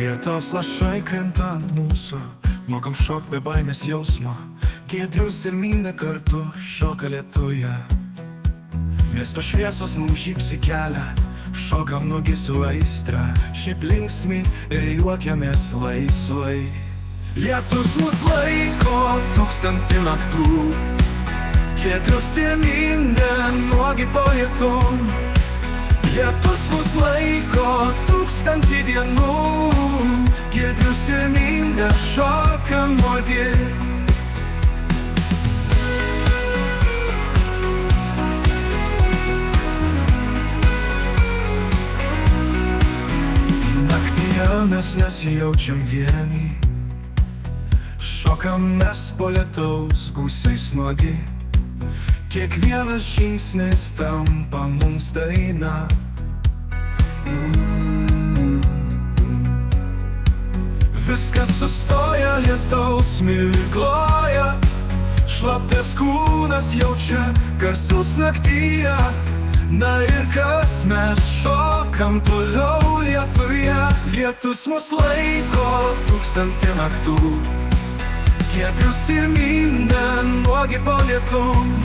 Lietaus lašai krenta ant mūsų, mokam šokt be baimės jausmo. Giedrius ir Minda kartu šoka lietuje. Miesto šviesos mums žybsi kelią, šokam nugi su aistra. Šiaip linksmi ir juokiamės laisvai. Lietus mus laiko tūkstantį naktų, Giedrius ir Minda nuogi po lietum. Lietus mus laiko tūkstantį dienų, Giedrius ir Minda šoka nuogi. Naktyje mes nesijaučiam vieni, šokam mes po lietaus gūsiais nuogi. Kiekvienas žingsnis tampa mums daina. Viskas sustoja, lietaus migloja, šlapės kūnas jaučia garsus naktyje. Na ir kas mes šokam toliau lietuje. Lietus mus laiko tūkstantį naktų, Giedrius ir Minda nuogi po lietum.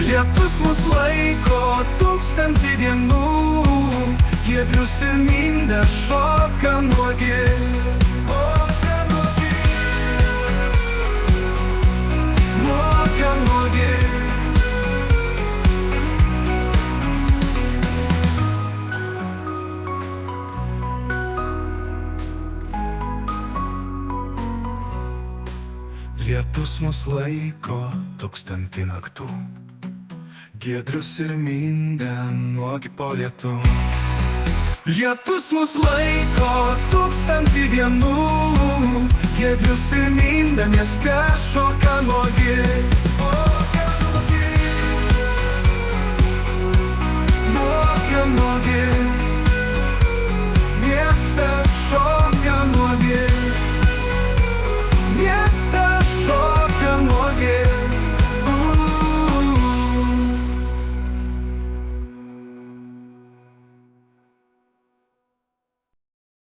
Lietus mus laiko tūkstantį dienų, Giedrius ir Minda šoka nuogi. Šoka nuogi. Šoka nuogi. Lietus mus laiko tūkstantį naktų, Giedrius ir Minda nuogi po lietum. Lietus mus laiko tūkstantį dienų, Giedrius ir Minda mieste šoka nuogi.